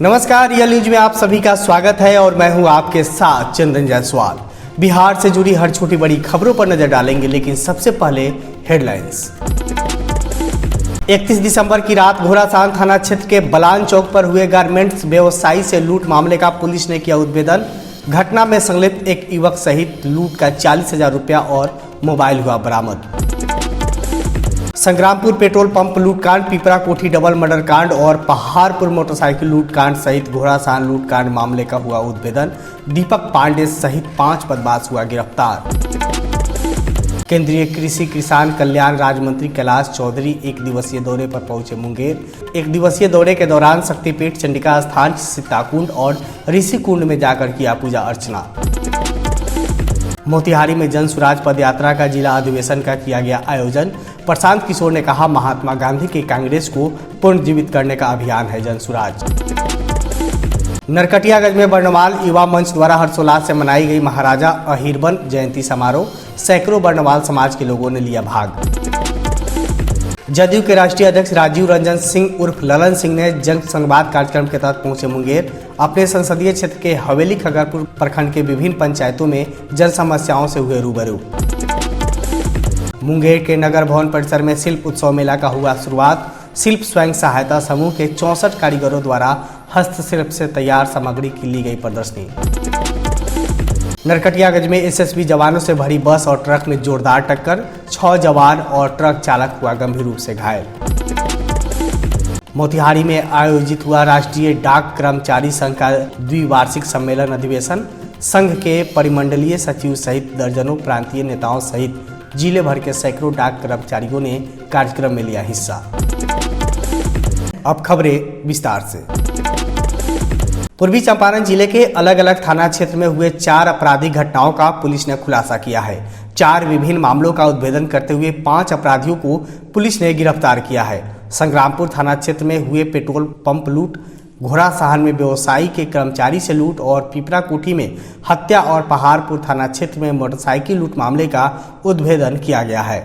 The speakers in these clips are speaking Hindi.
नमस्कार, रियल न्यूज में आप सभी का स्वागत है और मैं हूं आपके साथ चंदन जायसवाल। बिहार से जुड़ी हर छोटी बड़ी खबरों पर नजर डालेंगे, लेकिन सबसे पहले हेडलाइंस। 31 दिसंबर की रात घोड़ासान थाना क्षेत्र के बलान चौक पर हुए गारमेंट्स व्यवसायी से लूट मामले का पुलिस ने किया उद्भेदन। घटना में संलिप्त एक युवक सहित लूट का 40,000 रुपया और मोबाइल हुआ बरामद। संग्रामपुर पेट्रोल पंप लूटकांड, पिपरा कोठी डबल मर्डर कांड और पहाड़पुर मोटरसाइकिल लूटकांड सहित घोड़ासान लूटकांड मामले का हुआ उद्भेदन। दीपक पांडे सहित 5 बदमाश हुआ गिरफ्तार। केंद्रीय कृषि किसान कल्याण राज्य मंत्री कैलाश चौधरी एक दिवसीय दौरे पर पहुंचे मुंगेर। एक दिवसीय दौरे के दौरान शक्तिपीठ चंडिका स्थान, सीताकुंड और ऋषिकुंड में जाकर किया पूजा अर्चना। मोतिहारी में जन सुराज पद यात्रा का जिला अधिवेशन का किया गया आयोजन। प्रशांत किशोर ने कहा, महात्मा गांधी के कांग्रेस को पुनर्जीवित करने का अभियान है जन सुराज। नरकटियागंज में वर्णमाल युवा मंच द्वारा हर्षोल्लास से मनाई गई महाराजा अहिरबन जयंती समारोह। सैकड़ों वर्णमाल समाज के लोगों ने लिया भाग। जदयू के राष्ट्रीय अध्यक्ष राजीव रंजन सिंह उर्फ ललन सिंह ने जन संवाद कार्यक्रम के तहत पहुंचे मुंगेर। अपने संसदीय क्षेत्र के हवेली खगरपुर प्रखंड के विभिन्न पंचायतों में जन समस्याओं से हुए रूबरू। मुंगेर के नगर भवन परिसर में शिल्प उत्सव मेला का हुआ शुरुआत। शिल्प स्वयं सहायता समूह के 64 कारीगरों द्वारा हस्तशिल्प से तैयार सामग्री की ली गई प्रदर्शनी। नरकटियागंज में एसएसबी जवानों से भरी बस और ट्रक में जोरदार टक्कर। 6 जवान और ट्रक चालक हुआ गंभीर रूप से घायल। मोतिहारी में आयोजित हुआ राष्ट्रीय डाक कर्मचारी संघ का द्विवार्षिक सम्मेलन अधिवेशन। संघ के परिमंडलीय सचिव सहित दर्जनों प्रांतीय नेताओं सहित जिले भर के सैकड़ों डाक कर्मचारियों ने कार्यक्रम में लिया हिस्सा। अब खबरें विस्तार से। पूर्वी चंपारण जिले के अलग अलग थाना क्षेत्र में हुए 4 आपराधिक घटनाओं का पुलिस ने खुलासा किया है। 4 विभिन्न मामलों का उद्भेदन करते हुए 5 अपराधियों को पुलिस ने गिरफ्तार किया है। संग्रामपुर थाना क्षेत्र में हुए पेट्रोल पंप लूट, घोड़ासान में व्यवसायी के कर्मचारी से लूट और पिपरा कोठी में हत्या और पहाड़पुर थाना क्षेत्र में मोटरसाइकिल लूट मामले का उद्भेदन किया गया है।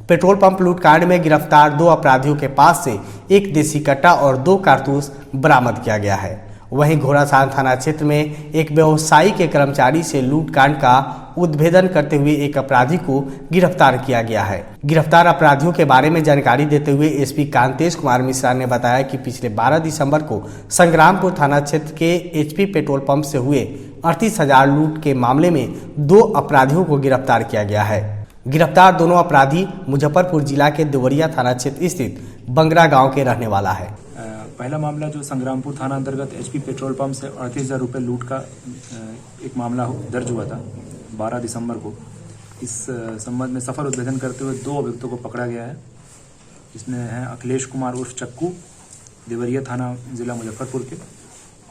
पेट्रोल पंप लूटकांड में गिरफ्तार 2 अपराधियों के पास से 1 देसी कट्टा और 2 कारतूस बरामद किया गया है। वहीं घोड़ासान थाना क्षेत्र में एक व्यवसायी के कर्मचारी से लूटकांड का उद्भेदन करते हुए एक अपराधी को गिरफ्तार किया गया है। गिरफ्तार अपराधियों के बारे में जानकारी देते हुए एसपी कांतेश कुमार मिश्रा ने बताया कि पिछले 12 दिसंबर को संग्रामपुर थाना क्षेत्र के एचपी पेट्रोल पंप से हुए 38,000 लूट के मामले में 2 अपराधियों को गिरफ्तार किया गया है। गिरफ्तार दोनों अपराधी मुजफ्फरपुर जिला के देवरिया थाना क्षेत्र स्थित बंगरा गाँव के रहने वाला है। पहला मामला जो संग्रामपुर थाना अंतर्गत एचपी पेट्रोल पंप से 38,000 रुपये लूट का एक मामला दर्ज हुआ था 12 दिसंबर को। इस संबंध में सफल उद्भेदन करते हुए 2 अभियुक्तों को पकड़ा गया है। इसमें हैं अखिलेश कुमार उर्फ चक्कू, देवरिया थाना जिला मुजफ्फरपुर के,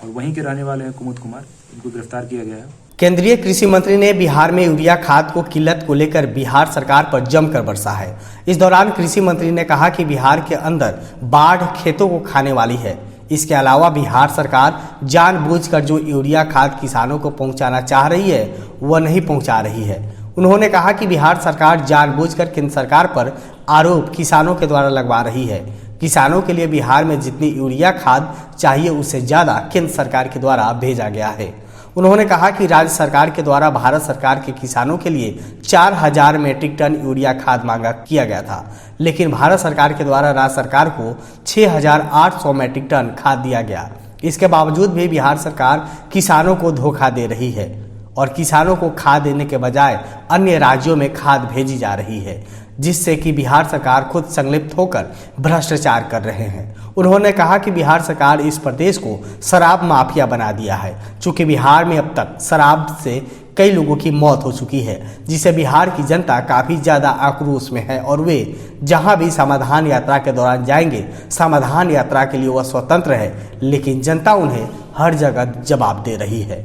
और वहीं के रहने वाले हैं कुमुद कुमार। इनको गिरफ्तार किया गया है। केंद्रीय कृषि मंत्री ने बिहार में यूरिया खाद को किल्लत को लेकर बिहार सरकार पर जमकर बरसा है। इस दौरान कृषि मंत्री ने कहा कि बिहार के अंदर बाढ़ खेतों को खाने वाली है। इसके अलावा बिहार सरकार जानबूझकर जो यूरिया खाद किसानों को पहुंचाना चाह रही है वह नहीं पहुंचा रही है। उन्होंने कहा कि बिहार सरकार जानबूझकर केंद्र सरकार पर आरोप किसानों के द्वारा लगवा रही है। किसानों के लिए बिहार में जितनी यूरिया खाद चाहिए उससे ज़्यादा केंद्र सरकार के द्वारा भेजा गया है। उन्होंने कहा कि राज्य सरकार के द्वारा भारत सरकार के किसानों के लिए 4,000 मीट्रिक टन यूरिया खाद मांगा किया गया था, लेकिन भारत सरकार के द्वारा राज्य सरकार को 6,800 मीट्रिक टन खाद दिया गया। इसके बावजूद भी बिहार सरकार किसानों को धोखा दे रही है और किसानों को खाद देने के बजाय अन्य राज्यों में खाद भेजी जा रही है, जिससे कि बिहार सरकार खुद संलिप्त होकर भ्रष्टाचार कर रहे हैं। उन्होंने कहा कि बिहार सरकार इस प्रदेश को शराब माफिया बना दिया है। चूंकि बिहार में अब तक शराब से कई लोगों की मौत हो चुकी है, जिससे बिहार की जनता काफ़ी ज़्यादा आक्रोश में है और वे जहां भी समाधान यात्रा के दौरान जाएंगे, समाधान यात्रा के लिए वह स्वतंत्र है, लेकिन जनता उन्हें हर जगह जवाब दे रही है।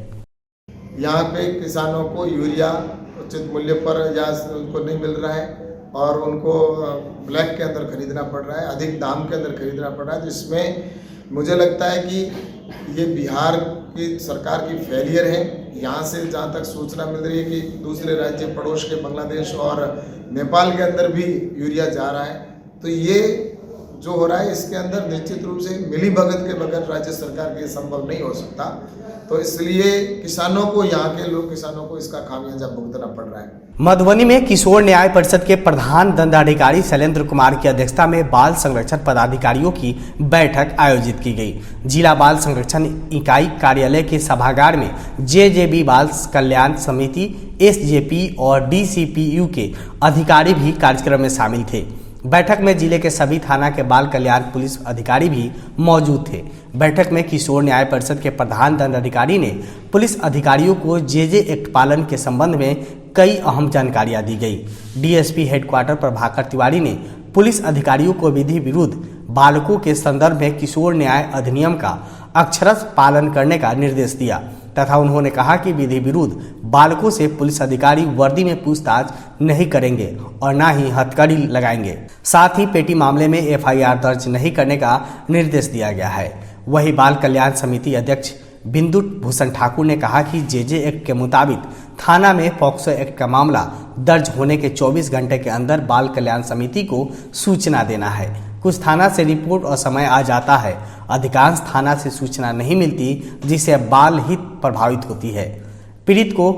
यहाँ पे किसानों को यूरिया उचित मूल्य पर या उनको नहीं मिल रहा है और उनको ब्लैक के अंदर खरीदना पड़ रहा है, अधिक दाम के अंदर खरीदना पड़ रहा है, जिसमें मुझे लगता है कि ये बिहार की सरकार की फेलियर है। यहाँ से जहाँ तक सूचना मिल रही है कि दूसरे राज्य पड़ोस के बांग्लादेश और नेपाल के अंदर भी यूरिया जा रहा है, तो ये जो हो रहा है इसके अंदर निश्चित रूप से मिलीभगत के बगैर राज्य सरकार के संभव नहीं हो सकता। तो इसलिए किसानों को, यहाँ के लोग किसानों को इसका खामियाजा भुगतना पड़ रहा है। मधुबनी में किशोर न्याय परिषद के प्रधान दंडाधिकारी शैलेंद्र कुमार की अध्यक्षता में बाल संरक्षण पदाधिकारियों की बैठक आयोजित की गई। जिला बाल संरक्षण इकाई कार्यालय के सभागार में जेजेबी बाल कल्याण समिति, एसजेपी और डीसीपीयू के अधिकारी भी कार्यक्रम में शामिल थे। बैठक में जिले के सभी थाना के बाल कल्याण पुलिस अधिकारी भी मौजूद थे। बैठक में किशोर न्याय परिषद के प्रधान दंडाधिकारी ने पुलिस अधिकारियों को जेजे एक्ट पालन के संबंध में कई अहम जानकारियां दी गई। डीएसपी हेडक्वार्टर प्रभाकर तिवारी ने पुलिस अधिकारियों को विधि विरुद्ध बालकों के संदर्भ में किशोर न्याय अधिनियम का अक्षरशः पालन करने का निर्देश दिया तथा उन्होंने कहा कि विधि विरुद्ध बालकों से पुलिस अधिकारी वर्दी में पूछताछ नहीं करेंगे और न ही हथकड़ी लगाएंगे। साथ ही पेटी मामले में एफआईआर दर्ज नहीं करने का निर्देश दिया गया है। वही बाल कल्याण समिति अध्यक्ष बिंदु भूषण ठाकुर ने कहा कि जेजे एक्ट के मुताबिक थाना में पॉक्सो एक्ट का मामला दर्ज होने के 24 घंटे के अंदर बाल कल्याण समिति को सूचना देना है। कुछ थाना से रिपोर्ट और समय आ जाता है, अधिकांश थाना से सूचना नहीं मिलती, जिससे बाल हित प्रभावित होती है। पीड़ित को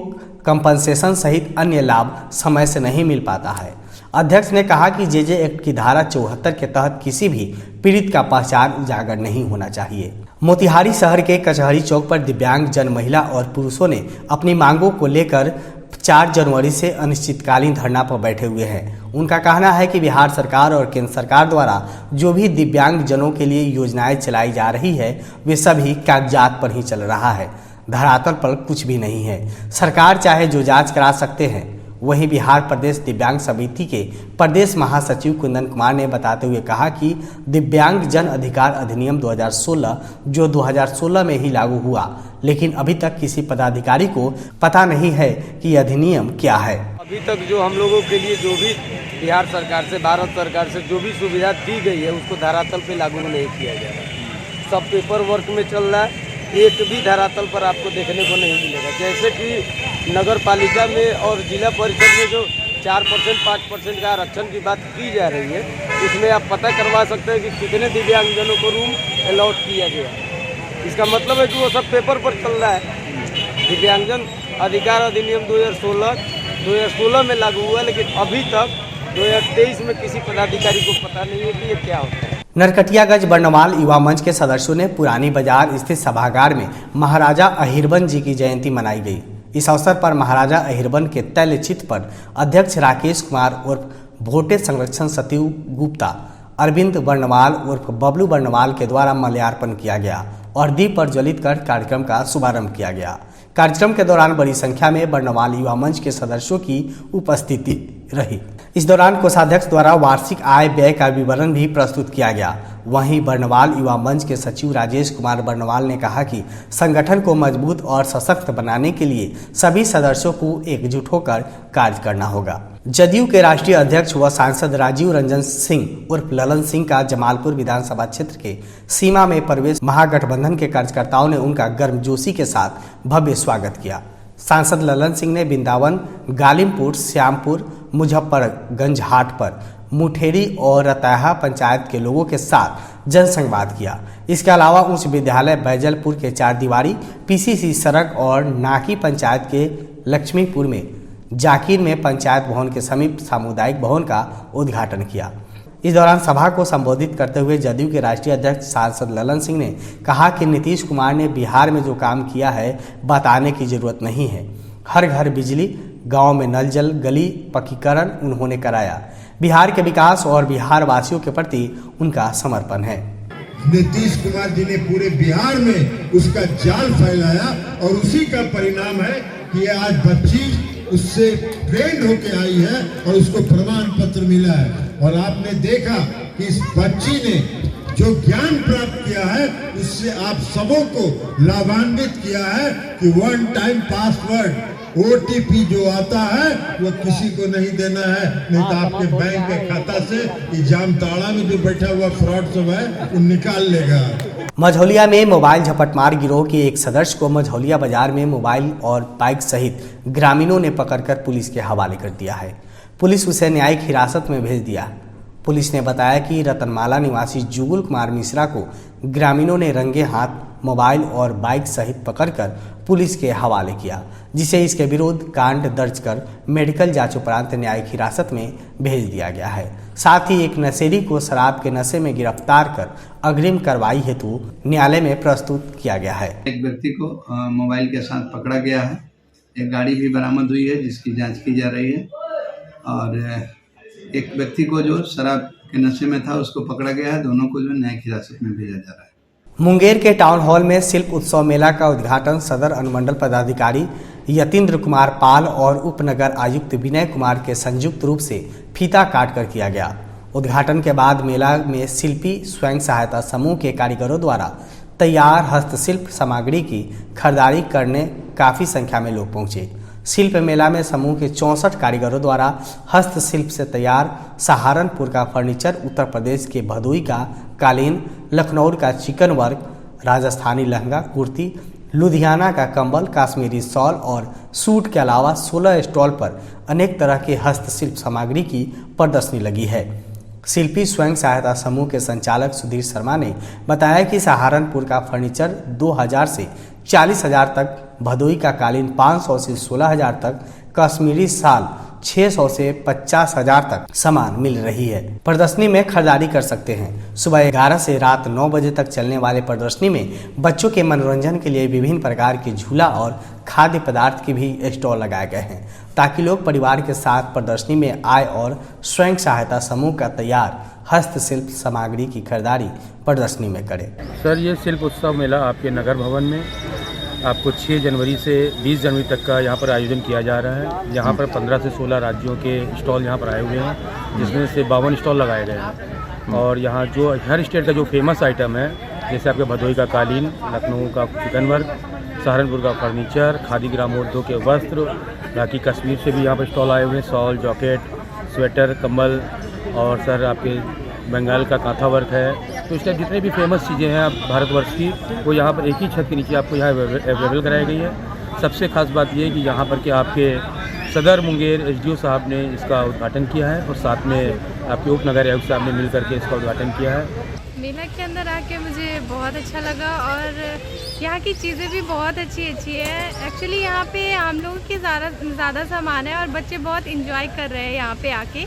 कंपनसेशन सहित अन्य लाभ समय से नहीं मिल पाता है। अध्यक्ष ने कहा कि जेजे एक्ट की धारा 74 के तहत किसी भी पीड़ित का पहचान उजागर नहीं होना चाहिए। मोतिहारी शहर के कचहरी चौक पर दिव्यांग जन, महिला और पुरुषों ने अपनी मांगों को लेकर 4 जनवरी से अनिश्चितकालीन धरना पर बैठे हुए हैं। उनका कहना है कि बिहार सरकार और केंद्र सरकार द्वारा जो भी दिव्यांग जनों के लिए योजनाएं चलाई जा रही है वे सभी कागजात पर ही चल रहा है, धरातल पर कुछ भी नहीं है। सरकार चाहे जो जांच करा सकते हैं। वहीं बिहार प्रदेश दिव्यांग समिति के प्रदेश महासचिव कुंदन कुमार ने बताते हुए कहा कि दिव्यांग जन अधिकार अधिनियम 2016 जो 2016 में ही लागू हुआ, लेकिन अभी तक किसी पदाधिकारी को पता नहीं है कि अधिनियम क्या है। अभी तक जो हम लोगों के लिए जो भी बिहार सरकार से, भारत सरकार से जो भी सुविधा दी गई है उसको धरातल पे लागू नहीं किया जा रहा। सब पेपर वर्क में चल रहा है, एक भी धरातल पर आपको देखने को नहीं मिलेगा। जैसे कि नगर पालिका में और जिला परिषद में जो 4% 5% का आरक्षण की बात की जा रही है, उसमें आप पता करवा सकते हैं कि कितने दिव्यांगजनों को रूम अलॉट किया गया। इसका मतलब है कि वो सब पेपर पर चल रहा है। दिव्यांगजन अधिकार अधिनियम 2016 में लागू हुआ, लेकिन अभी तक 2023 में किसी पदाधिकारी को पता नहीं है कि ये क्या होता है। नरकटियागंज बर्नवाल युवा मंच के सदस्यों ने पुरानी बाजार स्थित सभागार में महाराजा अहिरबन जी की जयंती मनाई गई। इस अवसर पर महाराजा अहिरबन के तैल चित्र पर अध्यक्ष राकेश कुमार उर्फ भोटे संरक्षण सचिव गुप्ता, अरविंद बर्नवाल उर्फ बबलू बर्नवाल के द्वारा माल्यार्पण किया गया और दीप प्रज्वलित कर कार्यक्रम का शुभारंभ किया गया। कार्यक्रम के दौरान बड़ी संख्या में बर्नवाल युवा मंच के सदस्यों की उपस्थिति रही। इस दौरान कोषाध्यक्ष द्वारा वार्षिक आय व्यय का विवरण भी प्रस्तुत किया गया। वहीं बर्नवाल युवा मंच के सचिव राजेश कुमार बर्नवाल ने कहा कि संगठन को मजबूत और सशक्त बनाने के लिए सभी सदस्यों को एकजुट होकर कार्य करना होगा। जदयू के राष्ट्रीय अध्यक्ष व सांसद राजीव रंजन सिंह उर्फ ललन सिंह का जमालपुर विधानसभा क्षेत्र के सीमा में प्रवेश महागठबंधन के कार्यकर्ताओं ने उनका गर्मजोशी के साथ भव्य स्वागत किया। सांसद ललन सिंह ने वृंदावन, गालिमपुर, श्यामपुर, मुजफ्फरगंज हाट पर मुठेरी और रतैहा पंचायत के लोगों के साथ जनसंवाद किया। इसके अलावा उच्च विद्यालय बैजलपुर के 4 दीवारी, पीसीसी सड़क और नाकी पंचायत के लक्ष्मीपुर में जाकिर में पंचायत भवन के समीप सामुदायिक भवन का उद्घाटन किया। इस दौरान सभा को संबोधित करते हुए जदयू के राष्ट्रीय अध्यक्ष सांसद ललन सिंह ने कहा कि नीतीश कुमार ने बिहार में जो काम किया है बताने की जरूरत नहीं है। हर घर बिजली, गांव में नल जल, गली पक्कीकरण उन्होंने कराया। बिहार के विकास और बिहार वासियों के प्रति उनका समर्पण है। नीतीश कुमार जी ने पूरे बिहार में उसका जाल फैलाया और उसी का परिणाम है कि आज बच्ची उससे ट्रेंड होके आई है और उसको प्रमाण पत्र मिला है। और आपने देखा कि इस बच्ची ने जो ज्ञान प्राप्त किया है उससे आप सबों को लाभान्वित किया है कि 1 टाइम पासवर्ड OTP जो आता है वो किसी को नहीं देना है, नहीं तो आपके बैंक के खाता से जामताड़ा में जो बैठा हुआ फ्रॉड सब है वो निकाल लेगा। मझौलिया में मोबाइल झपटमार गिरोह के एक सदस्य को मझौलिया बाजार में मोबाइल और बाइक सहित ग्रामीणों ने पकड़कर पुलिस के हवाले कर दिया है। पुलिस उसे न्यायिक हिरासत में भेज दिया। पुलिस ने बताया कि रतनमाला निवासी जुगुल कुमार मिश्रा को ग्रामीणों ने रंगे हाथ मोबाइल और बाइक सहित पकड़कर पुलिस के हवाले किया, जिसे इसके विरुद्ध कांड दर्ज कर मेडिकल जांच उपरांत न्यायिक हिरासत में भेज दिया गया है। साथ ही एक नशेड़ी को शराब के नशे में गिरफ्तार कर अग्रिम कार्रवाई हेतु न्यायालय में प्रस्तुत किया गया है। एक व्यक्ति को मोबाइल के साथ पकड़ा गया है। एक गाड़ी भी बरामद हुई है जिसकी जांच की जा रही है, और एक व्यक्ति को जो शराब के नशे में था उसको पकड़ा गया है। दोनों को जो न्यायिक हिरासत में भेजा जा रहा है। मुंगेर के टाउन हॉल में शिल्प उत्सव मेला का उद्घाटन सदर अनुमंडल पदाधिकारी यतीन्द्र कुमार पाल और उपनगर आयुक्त विनय कुमार के संयुक्त रूप से फीता काट कर किया गया। उद्घाटन के बाद मेला में शिल्पी स्वयं सहायता समूह के कारीगरों द्वारा तैयार हस्तशिल्प सामग्री की खरीदारी करने काफ़ी संख्या में लोग पहुंचे। शिल्प मेला में समूह के 64 कारीगरों द्वारा हस्तशिल्प से तैयार सहारनपुर का फर्नीचर, उत्तर प्रदेश के भदोई का कालीन, लखनऊ का चिकन वर्क, राजस्थानी लहंगा कुर्ती, लुधियाना का कंबल, कश्मीरी शॉल और सूट के अलावा 16 स्टॉल पर अनेक तरह के हस्तशिल्प सामग्री की प्रदर्शनी लगी है। शिल्पी स्वयं सहायता समूह के संचालक सुधीर शर्मा ने बताया कि सहारनपुर का फर्नीचर 2000 से 40,000 तक, भदोई का कालीन 500 से 16,000 तक, कश्मीरी शाल 600 से 50,000 तक सामान मिल रही है। प्रदर्शनी में खरीदारी कर सकते हैं। सुबह 11 से रात 9 बजे तक चलने वाले प्रदर्शनी में बच्चों के मनोरंजन के लिए विभिन्न प्रकार के झूला और खाद्य पदार्थ के भी स्टॉल लगाए गए हैं, ताकि लोग परिवार के साथ प्रदर्शनी में आए और स्वयं सहायता समूह का तैयार हस्तशिल्प सामग्री की खरीदारी प्रदर्शनी में करें। सर, ये शिल्प उत्सव मेला आपके नगर भवन में आपको 6 जनवरी से 20 जनवरी तक का यहाँ पर आयोजन किया जा रहा है। यहाँ पर 15 से 16 राज्यों के स्टॉल यहाँ पर आए हुए हैं, जिसमें से 52 स्टॉल लगाए गए हैं। और यहाँ जो हर स्टेट का जो फेमस आइटम है, जैसे आपके भदोई का कालीन, लखनऊ का चिकन वर्क, सहारनपुर का फर्नीचर, खादी ग्रामोद्योग के वस्त्र, बाकी कश्मीर से भी यहाँ पर स्टॉल आए हुए हैं, शॉल, जैकेट, स्वेटर, कंबल, और सर आपके बंगाल का कांथा वर्क है। तो इसके जितने भी फेमस चीज़ें हैं भारतवर्ष की, वो यहाँ पर एक ही छत के नीचे आपको यहाँ अवेलेबल कराई गई है। सबसे खास बात ये है कि यहाँ पर कि आपके सदर मुंगेर एसडीओ साहब ने इसका उद्घाटन किया है, और साथ में आपके उपनगर आयुक्त साहब ने मिल करके इसका उद्घाटन किया है। मेला के अंदर आके मुझे बहुत अच्छा लगा, और यहाँ की चीज़ें भी बहुत अच्छी है। एक्चुअली यहाँ पे हम लोगों के ज़्यादा सामान है, और बच्चे बहुत इंजॉय कर रहे हैं यहाँ पे आके,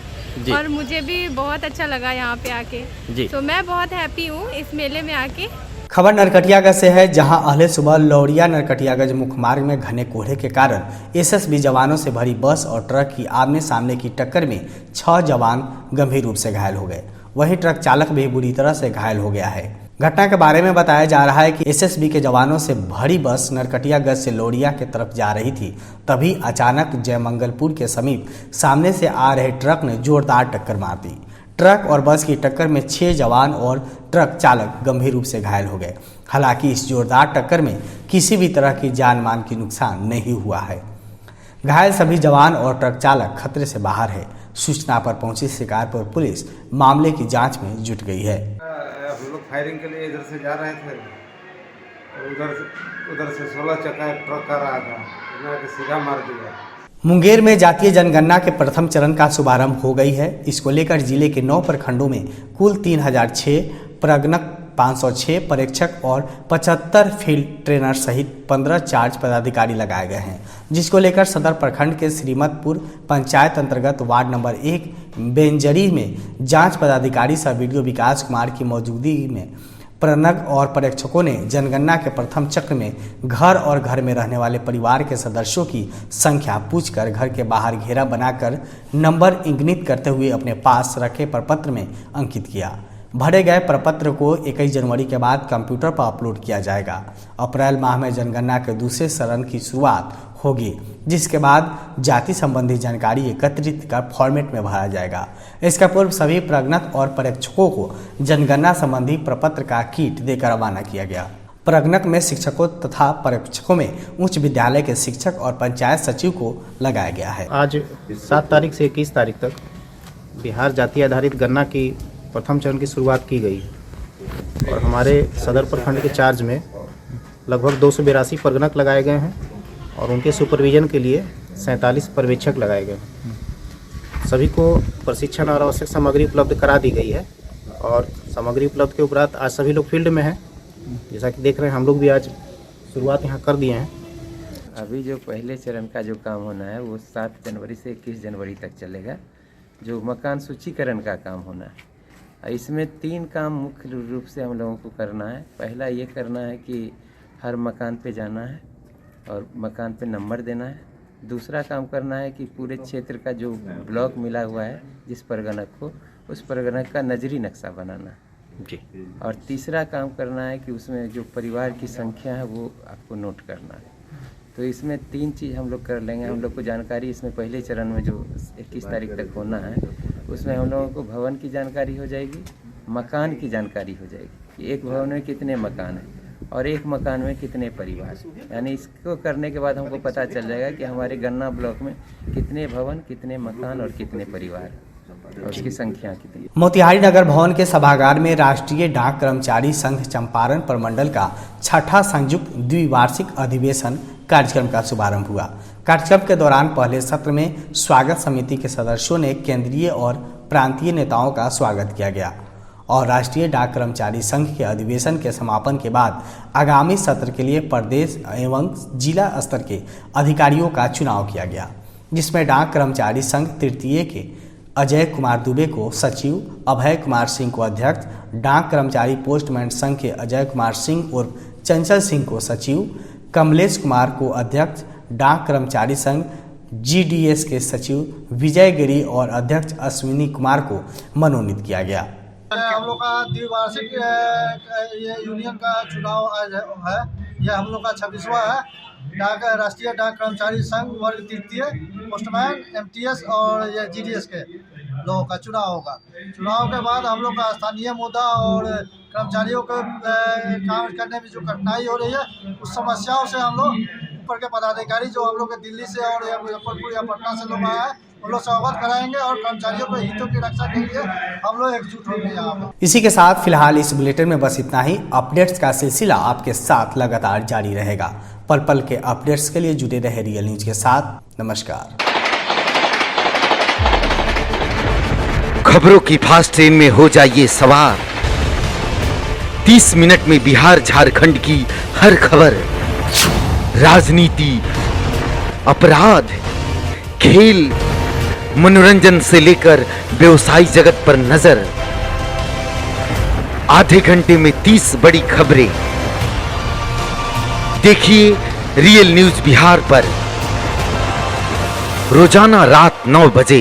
और मुझे भी बहुत अच्छा लगा यहाँ पे आके। तो मैं बहुत हैप्पी हूँ इस मेले में आके। खबर नरकटियागंज से है, जहां अहले सुबह लौरिया नरकटियागंज मुख्य मार्ग में घने कोहरे के कारण एसएसबी जवानों से भरी बस और ट्रक की आमने सामने की टक्कर में 6 जवान गंभीर रूप से घायल हो गए। वहीं ट्रक चालक भी बुरी तरह से घायल हो गया है। घटना के बारे में बताया जा रहा है कि एसएसबी के जवानों से भरी बस नरकटियागंज से लौरिया की तरफ जा रही थी, तभी अचानक जयमंगलपुर के समीप सामने से आ रहे ट्रक ने जोरदार टक्कर मार दी। ट्रक और बस की टक्कर में 6 जवान और ट्रक चालक गंभीर रूप से घायल हो गए। हालांकि इस जोरदार टक्कर में किसी भी तरह की जान माल की नुकसान नहीं हुआ है। घायल सभी जवान और ट्रक चालक खतरे से बाहर है। सूचना पर पहुंची शिकारपुर पुलिस मामले की जांच में जुट गई है। हम लोग फायरिंग के लिए इधर से जा रहे थे, उधर से 16 चक्का एक ट्रक आ रहा था, उन्होंने सीधा मार दिया। मुंगेर में जातीय जनगणना के प्रथम चरण का शुभारंभ हो गई है। इसको लेकर जिले के 9 प्रखंडों में कुल 3006 प्रगणक, 506 परीक्षक और 75 फील्ड ट्रेनर सहित 15 चार्ज पदाधिकारी लगाए गए हैं, जिसको लेकर सदर प्रखंड के श्रीमतपुर पंचायत अंतर्गत वार्ड नंबर 1 बेंजरी में जांच पदाधिकारी सह वीडियो विकास कुमार की मौजूदगी में प्रणक और परीक्षकों ने जनगणना के प्रथम चक्र में घर और घर में रहने वाले परिवार के सदस्यों की संख्या पूछकर घर के बाहर घेरा बनाकर नंबर इंगित करते हुए अपने पास रखे प्रपत्र में अंकित किया। भरे गए प्रपत्र को 21 जनवरी के बाद कंप्यूटर पर अपलोड किया जाएगा। अप्रैल माह में जनगणना के दूसरे चरण की शुरुआत होगी, जिसके बाद जाति संबंधी जानकारी एकत्रित कर फॉर्मेट में भरा जाएगा। इसका पूर्व सभी प्रगणक और परीक्षकों को जनगणना संबंधी प्रपत्र का किट देकर रवाना किया गया। प्रगणक में शिक्षकों तथा परीक्षकों में उच्च विद्यालय के शिक्षक और पंचायत सचिव को लगाया गया है। आज 7 तारीख से 21 तारीख तक बिहार जाति आधारित गणना की प्रथम चरण की शुरुआत की गई, और हमारे सदर प्रखंड के चार्ज में लगभग 282 प्रगणक लगाए गए हैं, और उनके सुपरविजन के लिए 47 पर्यवेक्षक लगाए गए हैं। सभी को प्रशिक्षण और आवश्यक सामग्री उपलब्ध करा दी गई है और सामग्री उपलब्ध के उपरांत आज सभी लोग फील्ड में हैं। जैसा कि देख रहे हैं हम लोग भी आज शुरुआत यहाँ कर दिए हैं। अभी जो पहले चरण का जो काम होना है वो 7 जनवरी से 21 जनवरी तक चलेगा, जो मकान सूचीकरण का काम होना है। इसमें 3 काम मुख्य रूप से हम लोगों को करना है। पहला ये करना है कि हर मकान पे जाना है और मकान पे नंबर देना है। दूसरा काम करना है कि पूरे क्षेत्र का जो ब्लॉक मिला हुआ है जिस परगना को, उस परगना का नजरी नक्शा बनाना जी। और तीसरा काम करना है कि उसमें जो परिवार की संख्या है वो आपको नोट करना है। तो इसमें 3 चीज़ हम लोग कर लेंगे। हम लोग को जानकारी इसमें पहले चरण में जो 21 तारीख तक होना है उसमें हम लोगों को भवन की जानकारी हो जाएगी, मकान की जानकारी हो जाएगी कि एक भवन में कितने मकान हैं और एक मकान में कितने परिवार। यानी इसको करने के बाद हमको पता चल जाएगा कि हमारे गन्ना ब्लॉक में कितने भवन, कितने मकान और कितने परिवार और उसकी संख्या कितनी। मोतिहारी नगर भवन के सभागार में राष्ट्रीय डाक कर्मचारी संघ चंपारण प्रमंडल का 6ठा संयुक्त द्विवार्षिक अधिवेशन कार्यक्रम का शुभारंभ हुआ। कार्यक्रम के दौरान पहले सत्र में स्वागत समिति के सदस्यों ने केंद्रीय और प्रांतीय नेताओं का स्वागत किया गया और राष्ट्रीय डाक कर्मचारी संघ के अधिवेशन के समापन के बाद आगामी सत्र के लिए प्रदेश एवं जिला स्तर के अधिकारियों का चुनाव किया गया, जिसमें डाक कर्मचारी संघ तृतीय के अजय कुमार दुबे को सचिव, अभय कुमार सिंह को अध्यक्ष, डाक कर्मचारी पोस्टमैन संघ के अजय कुमार सिंह उर्फ चंचल सिंह को सचिव, कमलेश कुमार को अध्यक्ष, डाक कर्मचारी संघ GDS के सचिव विजय गिरी और अध्यक्ष अश्विनी कुमार को मनोनीत किया गया। हम लोग का द्विवार्षिक ये यूनियन का चुनाव आज है। यह हम लोग का 26वां है। राष्ट्रीय डाक कर्मचारी संघ वर्ग तृतीय, पोस्टमैन, MTS और ये GDS के लोगों का चुनाव होगा। चुनाव के बाद हम लोग का स्थानीय मुद्दा और कर्मचारियों को काम करने में जो कठिनाई हो रही है उस समस्याओं से हम लोग ऊपर के पदाधिकारी जो हम लोग के दिल्ली से और या मुजफ्फरपुर या पटना से लोग आए हैं उन लोग से अवगत कराएंगे और कर्मचारियों के हितों की रक्षा के लिए हम लोग एकजुट होंगे यहाँ पर। इसी के साथ फिलहाल इस बुलेटिन में बस इतना ही। अपडेट्स का सिलसिला आपके साथ लगातार जारी रहेगा। पल पल के अपडेट्स के लिए जुड़े रहे रियल न्यूज के साथ। नमस्कार। खबरों की फास्ट ट्रेन में हो जाइए सवार। 30 मिनट में बिहार झारखंड की हर खबर, राजनीति, अपराध, खेल, मनोरंजन से लेकर व्यवसायिक जगत पर नजर। आधे घंटे में 30 बड़ी खबरें। देखिए रियल न्यूज बिहार पर रोजाना रात 9 बजे।